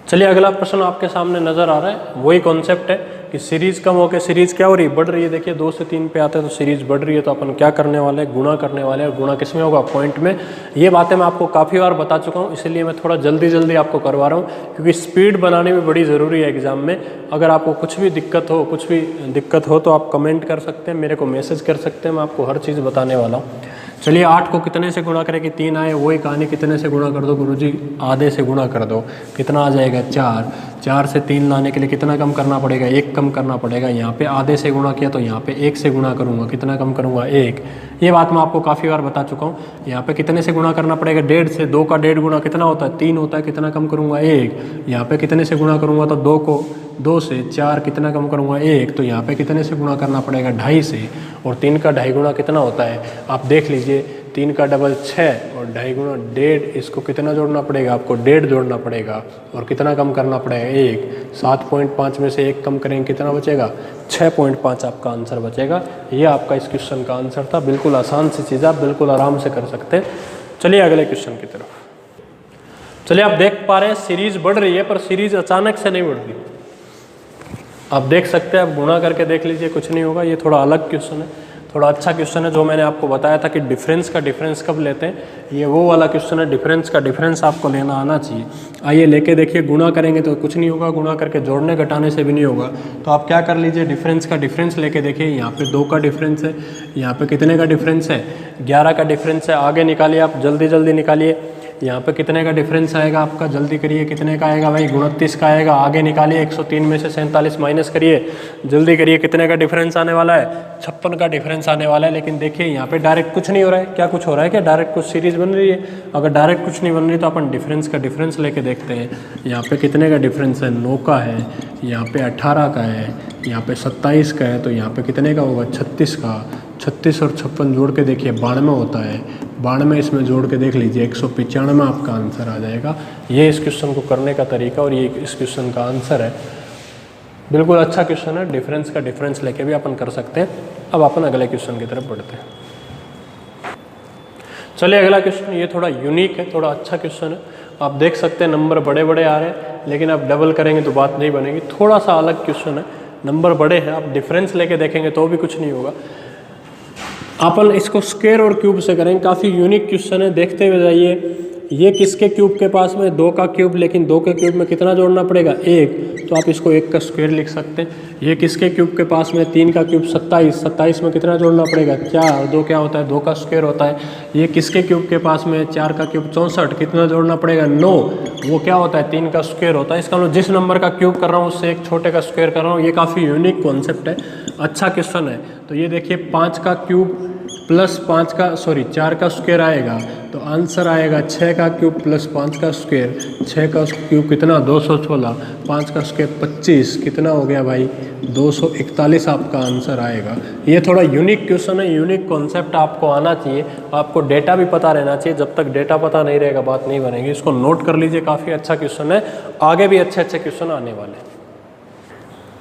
चलिए, अगला प्रश्न आपके सामने नजर आ रहा है, वही कॉन्सेप्ट है कि सीरीज कम होकर सीरीज क्या हो रही है, बढ़ रही है। देखिए 2 से 3 पे आते हैं तो सीरीज बढ़ रही है, तो अपन क्या करने वाले हैं, गुणा करने वाले हैं। गुणा किस में होगा, पॉइंट में। ये बातें मैं आपको काफ़ी बार बता चुका हूँ, इसलिए मैं थोड़ा जल्दी आपको करवा रहा हूँ, क्योंकि स्पीड बनाने में बड़ी ज़रूरी है एग्जाम में। अगर आपको कुछ भी दिक्कत हो तो आप कमेंट कर सकते हैं, मेरे को मैसेज कर सकते हैं, मैं आपको हर चीज़ बताने वाला हूँ। चलिए 8 को कितने से गुणा करें कि 3 आए, वही कहानी, कितने से गुणा कर दो गुरुजी, आधे से गुणा कर दो, कितना आ जाएगा, 4। 4 से 3 लाने के लिए कितना कम करना पड़ेगा, 1 कम करना पड़ेगा। यहाँ पे आधे से गुणा किया तो यहाँ पे 1 से गुणा करूँगा, कितना कम करूँगा, 1। ये बात मैं आपको काफ़ी बार बता चुका हूँ। यहाँ पे कितने से गुणा करना पड़ेगा, 1.5 से। 2 का 1.5 गुणा कितना होता है, 3 होता है, कितना कम करूँगा, 1। यहाँ पे कितने से गुणा करूँगा, तो 2 को 2 से, 4 कितना कम करूँगा, 1। तो यहाँ पे कितने से गुणा करना पड़ेगा, 2.5 से। और 3 का 2.5 गुणा कितना होता है, आप देख लीजिए, 3 का डबल 6 और 2.5 गुणा 1.5, इसको कितना जोड़ना पड़ेगा, आपको 1.5 जोड़ना पड़ेगा, और कितना कम करना पड़ेगा, 1। 7.5 में से 1 कम करेंगे, कितना बचेगा, 6.5 आपका आंसर बचेगा। ये आपका इस क्वेश्चन का आंसर था। बिल्कुल आसान सी चीज़, आप बिल्कुल आराम से कर सकते हैं। चलिए अगले क्वेश्चन की तरफ। चलिए आप देख पा रहे हैं सीरीज बढ़ रही है, पर सीरीज अचानक से नहीं बढ़ रही। आप देख सकते हैं, आप गुणा करके देख लीजिए, कुछ नहीं होगा। ये थोड़ा अलग क्वेश्चन है, थोड़ा अच्छा क्वेश्चन है, जो मैंने आपको बताया था कि डिफरेंस का डिफरेंस कब लेते हैं, ये वो वाला क्वेश्चन है। डिफरेंस का डिफरेंस आपको लेना आना चाहिए। आइए लेके देखिए, गुणा करेंगे तो कुछ नहीं होगा, गुणा करके जोड़ने घटाने से भी नहीं होगा। तो आप क्या कर लीजिए, डिफरेंस का डिफरेंस लेके देखिए। यहाँ पे 2 का डिफरेंस है, यहाँ पे कितने का डिफरेंस है, 11 का डिफरेंस है। आगे निकालिए आप, जल्दी निकालिए। यहाँ पे कितने का डिफरेंस आएगा आपका, जल्दी करिए, कितने का आएगा भाई, 29 का आएगा। आगे निकालिए, 103 में से 47 माइनस करिए, जल्दी करिए, कितने का डिफरेंस आने वाला है, 56 का डिफरेंस आने वाला है। लेकिन देखिए यहाँ पे डायरेक्ट कुछ नहीं हो रहा है, क्या कुछ हो रहा है, क्या डायरेक्ट कुछ सीरीज बन रही है। अगर डायरेक्ट कुछ नहीं बन रही तो अपन डिफरेंस का डिफरेंस लेके देखते हैं। यहाँ पे कितने का डिफरेंस है, 9 का है, यहाँ पे 18 का है, यहाँ पे 27 का है, तो यहाँ पे कितने का होगा, 36 का। 36 और 56 जोड़ के देखिए 92 होता है, 92 इसमें जोड़ के देख लीजिए 195 आपका आंसर आ जाएगा। ये इस क्वेश्चन को करने का तरीका और ये इस क्वेश्चन का आंसर है। बिल्कुल अच्छा क्वेश्चन है, डिफरेंस का डिफरेंस लेके भी अपन कर सकते हैं। अब अपन अगले क्वेश्चन की तरफ बढ़ते हैं। चलिए अगला क्वेश्चन, ये थोड़ा यूनिक है, थोड़ा अच्छा क्वेश्चन है। आप देख सकते हैं नंबर बड़े बड़े आ रहे हैं, लेकिन आप डबल करेंगे तो बात नहीं बनेगी। थोड़ा सा अलग क्वेश्चन है, नंबर बड़े हैं, आप डिफरेंस लेके देखेंगे तो भी कुछ नहीं होगा। अपन इसको स्क्वायर और क्यूब से करेंगे, काफ़ी यूनिक क्वेश्चन है, देखते हुए जाइए। ये किसके क्यूब के पास में 2 का क्यूब, लेकिन 2 के क्यूब में कितना जोड़ना पड़ेगा 1, तो आप इसको 1 का स्क्वायर लिख सकते हैं। ये किसके क्यूब के पास में 3 का क्यूब 27, 27 में कितना जोड़ना पड़ेगा 4, 2 क्या होता है 2 का स्क्वायर होता है। ये किसके क्यूब के पास में 4 का क्यूब 64, कितना जोड़ना पड़ेगा 9, वो क्या होता है 3 का स्क्वायर होता है। इसका मतलब जिस नंबर का क्यूब कर रहा हूँ उससे एक छोटे का स्क्वायर कर रहा हूँ। ये काफ़ी यूनिक कॉन्सेप्ट है, अच्छा क्वेश्चन है। तो ये देखिए 5 का क्यूब प्लस 4 का स्क्वायर आएगा, तो आंसर आएगा 6 का क्यूब प्लस 5 का स्क्वायर। 6 का क्यूब कितना 216, 5 का स्क्वायर 25, कितना हो गया भाई 241 आपका आंसर आएगा। ये थोड़ा यूनिक क्वेश्चन है, यूनिक कॉन्सेप्ट आपको आना चाहिए, आपको डेटा भी पता रहना चाहिए। जब तक डेटा पता नहीं रहेगा बात नहीं बनेगी। इसको नोट कर लीजिए, काफ़ी अच्छा क्वेश्चन है, आगे भी अच्छे अच्छे क्वेश्चन आने वाले हैं।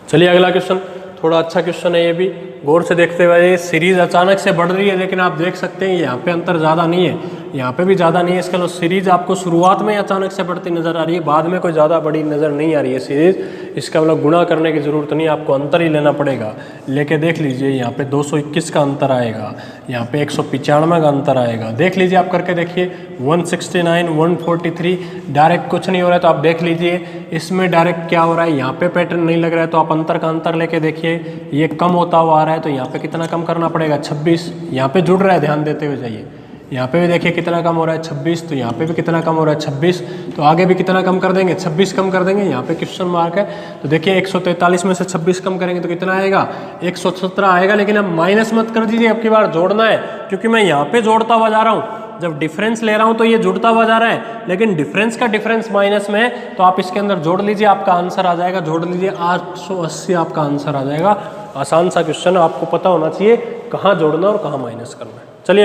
चलिए अगला क्वेश्चन, थोड़ा अच्छा क्वेश्चन है, ये भी गौर से देखते हुए। ये सीरीज अचानक से बढ़ रही है, लेकिन आप देख सकते हैं यहाँ पे अंतर ज़्यादा नहीं है, यहाँ पे भी ज़्यादा नहीं है। इसके अलावा सीरीज आपको शुरुआत में अचानक से बढ़ती नज़र आ रही है, बाद में कोई ज़्यादा बड़ी नज़र नहीं आ रही है सीरीज। इसका मतलब गुणा करने की ज़रूरत नहीं है, आपको अंतर ही लेना पड़ेगा। लेके देख लीजिए, यहाँ पे 221 का अंतर आएगा, यहाँ पे 195 का अंतर आएगा। देख लीजिए, आप करके देखिए 169, 143, डायरेक्ट कुछ नहीं हो रहा है तो आप देख लीजिए इसमें डायरेक्ट क्या हो रहा है। यहाँ पे पैटर्न नहीं लग रहा है तो आप अंतर का अंतर लेके देखिए, ये कम होता हुआ आ रहा है तो यहाँ पे कितना कम करना पड़ेगा 26। यहाँ पे जुड़ रहा है, ध्यान देते हुए जाइए। यहाँ पे भी देखिए कितना कम हो रहा है 26, तो यहाँ पे भी कितना कम हो रहा है 26, तो आगे भी कितना कम कर देंगे 26 कम कर देंगे। यहाँ पे क्वेश्चन मार्क है, तो देखिए 143 में से 26 कम करेंगे तो कितना आएगा 117 आएगा। लेकिन अब माइनस मत कर दीजिए, अब की बार जोड़ना है, क्योंकि मैं यहाँ पे जोड़ता हुआ जा रहा हूँ। जब डिफरेंस ले रहा हूँ तो ये जुड़ता हुआ जा रहा है, लेकिन डिफरेंस का डिफरेंस माइनस में है, तो आप इसके अंदर जोड़ लीजिए, आपका आंसर आ जाएगा। जोड़ लीजिए 880 आपका आंसर आ जाएगा। आसान सा क्वेश्चन, आपको पता होना चाहिए कहाँ जोड़ना और कहाँ माइनस करना है। चलिए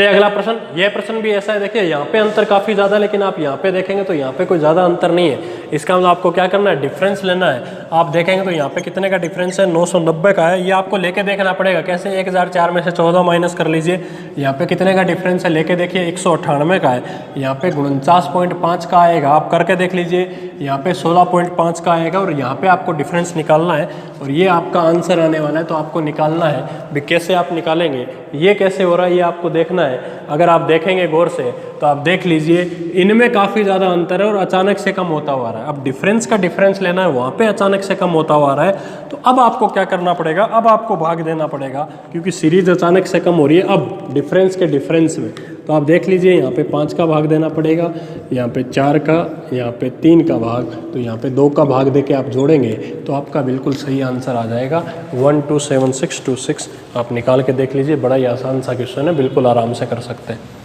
अगला प्रश्न, यह प्रश्न भी ऐसा है। देखिए यहाँ पे अंतर काफ़ी ज़्यादा, लेकिन आप यहाँ पे देखेंगे तो यहाँ पे कोई ज़्यादा अंतर नहीं है। इसका मतलब आपको क्या करना है, डिफरेंस लेना है। आप देखेंगे तो यहाँ पे कितने का डिफरेंस है 990 का है। ये आपको लेके देखना पड़ेगा कैसे, 1004 में से 14 माइनस कर लीजिए। यहाँ पे कितने का डिफरेंस है, लेके देखिए 198 का है। यहाँ पे 49.5 का आएगा, आप करके देख लीजिए। यहाँ पे 16.5 का आएगा और यहाँ पे आपको डिफरेंस निकालना है और ये आपका आंसर आने वाला है। तो आपको निकालना है भी कैसे आप निकालेंगे, ये कैसे हो रहा है ये आपको देखना है। अगर आप देखेंगे गौर से तो आप देख लीजिए इनमें काफ़ी ज़्यादा अंतर है और अचानक से कम होता हुआ रहा है। अब डिफरेंस का डिफरेंस लेना है, वहाँ पे अचानक से कम होता हुआ रहा है। तो अब आपको क्या करना पड़ेगा, अब आपको भाग देना पड़ेगा, क्योंकि सीरीज अचानक से कम हो रही है अब डिफरेंस के डिफरेंस में। तो आप देख लीजिए यहाँ पे 5 का भाग देना पड़ेगा, यहाँ पे 4 का, यहाँ पे 3 का भाग, तो यहाँ पे 2 का भाग देके आप जोड़ेंगे तो आपका बिल्कुल सही आंसर आ जाएगा 127626। आप निकाल के देख लीजिए, बड़ा ही आसान सा क्वेश्चन है, बिल्कुल आराम से कर सकते हैं।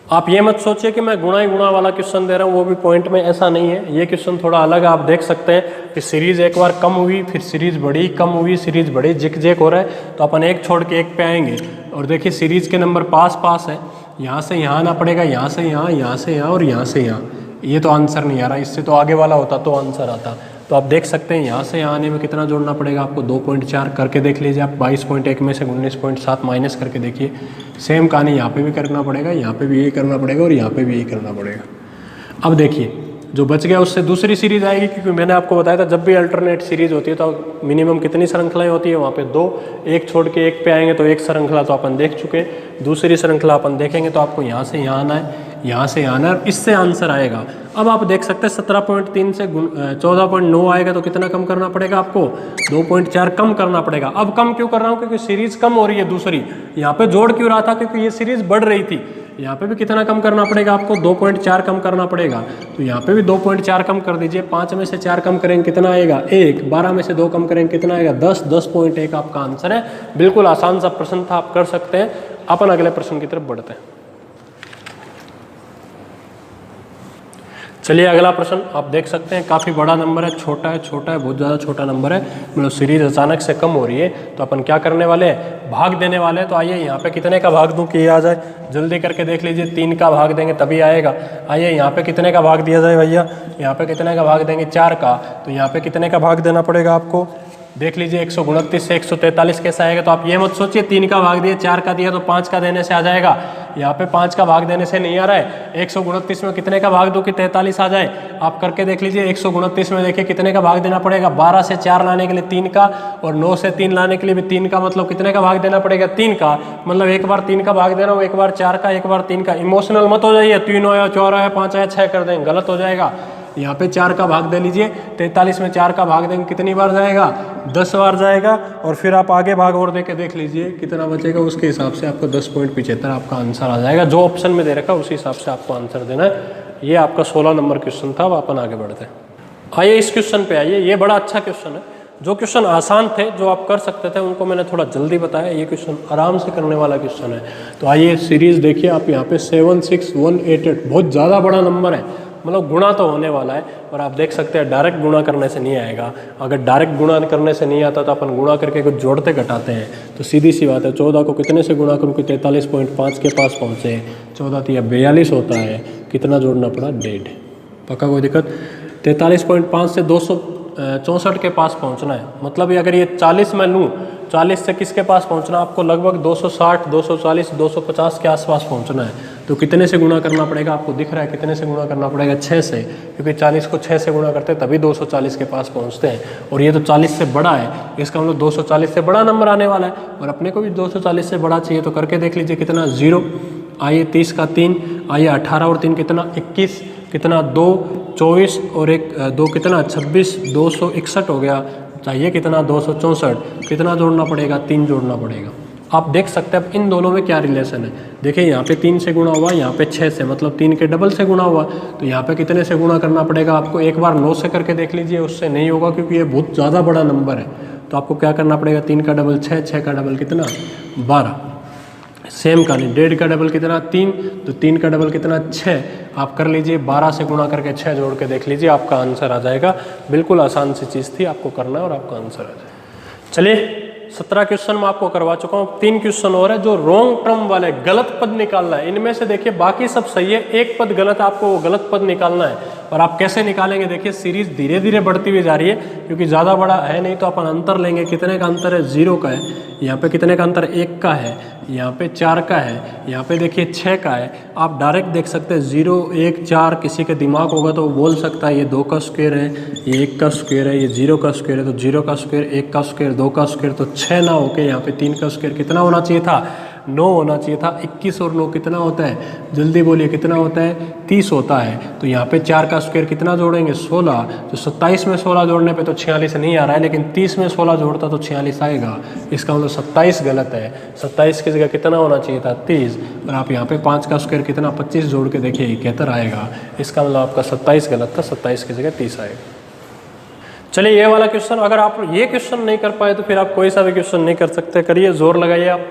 आप ये मत सोचिए कि मैं गुणा ही गुणा वाला क्वेश्चन दे रहा हूँ, वो भी पॉइंट में, ऐसा नहीं है। ये क्वेश्चन थोड़ा अलग है। आप देख सकते हैं कि सीरीज एक बार कम हुई, फिर सीरीज बड़ी, कम हुई, सीरीज बड़ी, जिक जेक हो रहा है। तो अपन एक छोड़ के एक पे आएंगे और देखिए सीरीज के नंबर पास पास है, यहाँ से यहाँ आना पड़ेगा, यहाँ से यहाँ, यहाँ से यहाँ और यहाँ से यहाँ। ये तो आंसर नहीं आ रहा, इससे तो आगे वाला होता तो आंसर आता। तो आप देख सकते हैं यहाँ से यहाँ आने में कितना जोड़ना पड़ेगा आपको, 2.4 करके देख लीजिए आप। 22.1 में से 19.7 माइनस करके देखिए। सेम कहानी यहाँ पे भी करना पड़ेगा, यहाँ पे भी यही करना पड़ेगा और यहाँ पे भी यही करना पड़ेगा। अब देखिए जो बच गया उससे दूसरी सीरीज आएगी, क्योंकि मैंने आपको बताया था जब भी अल्टरनेट सीरीज होती है तो मिनिमम कितनी श्रृंखलाएं होती है, वहाँ पे 2, एक छोड़ के एक पे आएंगे तो एक श्रृंखला तो अपन देख चुके। दूसरी श्रृंखला अपन देखेंगे तो आपको यहाँ से यहाँ आना है, यहाँ से यहाँ आना है, इससे आंसर आएगा। अब आप देख सकते हैं 17.3 से 14.9 आएगा तो कितना कम करना पड़ेगा आपको, 2.4 कम करना पड़ेगा। अब कम क्यों कर रहा हूँ, क्योंकि सीरीज कम हो रही है दूसरी। यहाँ पे जोड़ क्यों रहा था, क्योंकि ये सीरीज बढ़ रही थी। यहाँ पे भी कितना कम करना पड़ेगा आपको, 2.4 कम करना पड़ेगा। तो यहाँ पे भी 2.4 कम कर दीजिए। 5 में से 4 कम करेंगे कितना आएगा 1, 12 में से 2 कम करेंगे कितना आएगा 10, 10.1 आपका आंसर है। बिल्कुल आसान सा प्रश्न था, आप कर सकते हैं। अपन अगले प्रश्न की तरफ बढ़ते हैं। चलिए अगला प्रश्न आप देख सकते हैं, काफ़ी बड़ा नंबर है, छोटा है, बहुत ज़्यादा छोटा नंबर है, मतलब सीरीज अचानक से कम हो रही है, तो अपन क्या करने वाले हैं, भाग देने वाले हैं। तो आइए यहाँ पे कितने का भाग दूं कि ये आ जाए, जल्दी करके देख लीजिए, 3 का भाग देंगे तभी आएगा। आइए यहाँ पे कितने का भाग दिया जाए भैया, यहाँ पे कितने का भाग देंगे, 4 का, तो यहाँ पे कितने का भाग देना पड़ेगा आपको, देख लीजिए 129 से 143 कैसा आएगा। तो आप ये मत सोचिए 3 का भाग दिया 4 का दिया तो 5 का देने से आ जाएगा, यहाँ पे 5 का भाग देने से नहीं आ रहा है। 129 में कितने का भाग दो कि 43 आ जाए, आप करके देख लीजिए। 129 में देखिए कितने का भाग देना पड़ेगा, 12 से 4 लाने के लिए 3 का, और 9 से 3 लाने के लिए भी 3 का, मतलब कितने का भाग देना पड़ेगा, 3 का। मतलब एक बार 3 का भाग दे रहा हूँ, एक बार 4 का, एक बार 3 का। इमोशनल मत हो जाइए, 3 आया 4 आया 5 आया 6 कर देंगे, गलत हो जाएगा। यहाँ पे 4 का भाग दे लीजिए, 43 में 4 का भाग देंगे कितनी बार जाएगा, 10 बार जाएगा। और फिर आप आगे भाग और दे के देख लीजिए कितना बचेगा, उसके हिसाब से आपको 10.75 आपका आंसर आ जाएगा। जो ऑप्शन में दे रखा है उसी हिसाब से आपको आंसर देना है। ये आपका 16 नंबर क्वेश्चन था। अब अपन आगे बढ़ते हैं। आइए इस क्वेश्चन पे आइए, ये बड़ा अच्छा क्वेश्चन है। जो क्वेश्चन आसान थे, जो आप कर सकते थे, उनको मैंने थोड़ा जल्दी बताया। ये क्वेश्चन आराम से करने वाला क्वेश्चन है। तो आइए सीरीज देखिए आप, यहाँ पे 76188 बहुत ज़्यादा बड़ा नंबर है, मतलब गुणा तो होने वाला है, और आप देख सकते हैं डायरेक्ट गुणा करने से नहीं आएगा। अगर डायरेक्ट गुणा करने से नहीं आता तो अपन गुणा करके कुछ जोड़ते घटाते हैं, तो सीधी सी बात है 14 को कितने से गुणा करूँ कि 43.5 के पास पहुँचे, 14 तो यह 42 होता है, कितना जोड़ना पड़ा, 1.5। पक्का कोई दिक्कत। 43.5 से 264 के पास पहुँचना है, मतलब अगर ये 40 मैं लूँ, 40 से किसके पास पहुँचना, आपको लगभग 260, 240, 250 के आसपास पहुँचना है। तो कितने से गुणा करना पड़ेगा, आपको दिख रहा है कितने से गुणा करना पड़ेगा, 6 से, क्योंकि 40 को 6 से गुणा करते हैं तभी 240 के पास पहुंचते हैं। और ये तो 40 से बड़ा है, इसका मतलब 240 से बड़ा नंबर आने वाला है, और अपने को भी 240 से बड़ा चाहिए। तो करके देख लीजिए कितना, 0, आइए 30 का 3, आइए 18 और 3 कितना, 21, कितना 2, 24 और 1 2 कितना 26, 261 हो गया। चाहिए कितना, 264, कितना जोड़ना पड़ेगा, 3 जोड़ना पड़ेगा। आप देख सकते हैं अब इन दोनों में क्या रिलेशन है। देखिए यहाँ पे 3 से गुणा हुआ, यहाँ पे 6 से, मतलब 3 के डबल से गुणा हुआ। तो यहाँ पे कितने से गुणा करना पड़ेगा आपको, एक बार 9 से करके देख लीजिए, उससे नहीं होगा क्योंकि ये बहुत ज़्यादा बड़ा नंबर है। तो आपको क्या करना पड़ेगा, 3 का डबल 6, 6 का डबल कितना, 12। सेम का नहीं, 1.5 का डबल कितना, 3, तो 3 का डबल कितना, 6। आप कर लीजिए 12 से गुणा करके 6 जोड़ के देख लीजिए, आपका आंसर आ जाएगा। बिल्कुल आसान सी चीज़ थी, आपको करना है और आपका आंसर आ जाएगा। चलिए 17 क्वेश्चन मैं आपको करवा चुका हूँ, 3 क्वेश्चन और है जो रॉन्ग टर्म वाले, गलत पद निकालना है। इनमें से देखिए बाकी सब सही है, एक पद गलत, आपको वो गलत पद निकालना है। और आप कैसे निकालेंगे, देखिए सीरीज धीरे धीरे बढ़ती हुई जा रही है, क्योंकि ज़्यादा बड़ा है नहीं। तो अपन अंतर लेंगे, कितने का अंतर है, 0 का है। यहाँ पे कितने का अंतर, 1 का है। यहाँ पे 4 का है। यहाँ पे देखिए 6 का है। आप डायरेक्ट देख सकते हैं 0, 1, 4, किसी के दिमाग होगा तो वो बोल सकता है ये 2 का स्क्वायर है, ये 1 का स्क्वायर है, ये 0 का स्क्वायर है। तो 0 का स्क्वायर, 1 का स्क्वायर, 2 का स्क्वायर, तो 6 ना होके यहाँ पे 3 का स्क्वायर कितना होना चाहिए था, 9 होना चाहिए था। 21 और 9 कितना होता है, जल्दी बोलिए कितना होता है, 30 होता है। तो यहाँ पे 4 का स्क्वायर कितना जोड़ेंगे, 16। तो 27 में 16 जोड़ने पे तो 46 नहीं आ रहा है, लेकिन 30 में 16 जोड़ता तो 46 आएगा। इसका मतलब 27 गलत है। 27 की जगह कितना होना चाहिए था, 30। और आप यहाँ पे 5 का स्क्वायर कितना, 25 जोड़ के देखिए 71 आएगा। इसका मतलब आपका 27 गलत था, 27 की जगह 30 आएगा। चलिए ये वाला क्वेश्चन, अगर आप ये क्वेश्चन नहीं कर पाए तो फिर आप कोई सा भी क्वेश्चन नहीं कर सकते। करिए, जोर लगाइए आप।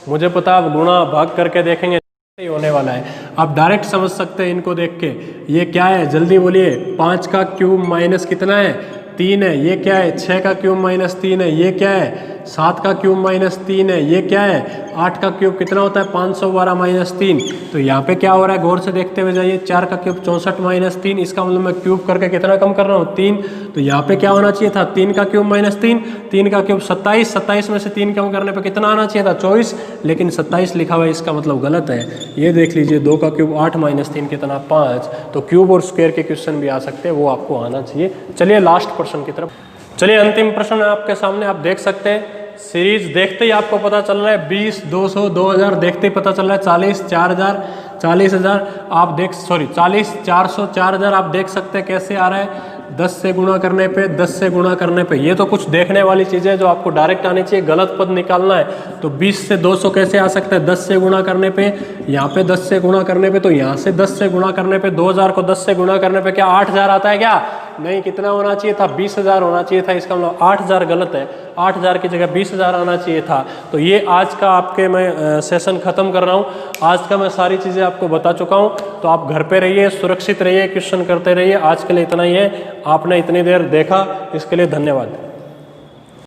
मुझे पता आप गुणा भाग करके देखेंगे होने वाला है, आप डायरेक्ट समझ सकते हैं इनको देख के। ये क्या है, जल्दी बोलिए, 5 का क्यूब माइनस कितना है, 3 है। ये क्या है, 6 का क्यूब माइनस 3 है। ये क्या है, 7 का क्यूब माइनस 3 है। ये क्या है, 8 का क्यूब कितना होता है, 512 माइनस 3। तो यहाँ पे क्या हो रहा है, गौर से देखते हुए जाइए। 4 का क्यूब 64 माइनस 3, इसका मतलब मैं क्यूब करके कितना कम कर रहा हूँ, 3। तो यहाँ पे क्या होना चाहिए था, 3 का क्यूब माइनस 3, 3 का क्यूब 27, 27 में से 3 कम करने पे कितना आना चाहिए था, 24, लेकिन 27 लिखा हुआ है, इसका मतलब गलत है। ये देख लीजिए, 2 का क्यूब 8 माइनस 3 कितना, 5। तो क्यूब और स्क्वायर के क्वेश्चन भी आ सकते हैं, वो आपको आना चाहिए। चलिए लास्ट प्रश्न की तरफ। चलिए अंतिम प्रश्न है आपके सामने, आप देख सकते हैं। सीरीज देखते ही आपको पता चल रहा है, 20, 200, 2000 देखते ही पता चल रहा है, 40, 4000, 40,000 आप देख, सॉरी 40, 400, 4000 आप देख सकते हैं कैसे आ रहा है, 10 से गुणा करने पे, 10 से गुणा करने पे। ये तो कुछ देखने वाली चीज़ है जो आपको डायरेक्ट आनी चाहिए। गलत पद निकालना है तो 20 से 200 कैसे आ सकता है, 10 से गुणा करने पे, यहाँ पे 10 से गुणा करने पे, तो यहाँ से 10 से गुणा करने पे, 2000 को 10 से गुणा करने पे क्या 8000 आता है क्या, नहीं कितना होना चाहिए था, 20,000 होना चाहिए था, इसका मतलब 8,000 गलत है, 8,000 की जगह 20,000 आना चाहिए था। तो ये आज का आपके मैं सेशन ख़त्म कर रहा हूँ। आज का मैं सारी चीज़ें आपको बता चुका हूँ। तो आप घर पे रहिए, सुरक्षित रहिए, क्वेश्चन करते रहिए। आज के लिए इतना ही है। आपने इतनी देर देखा इसके लिए धन्यवाद।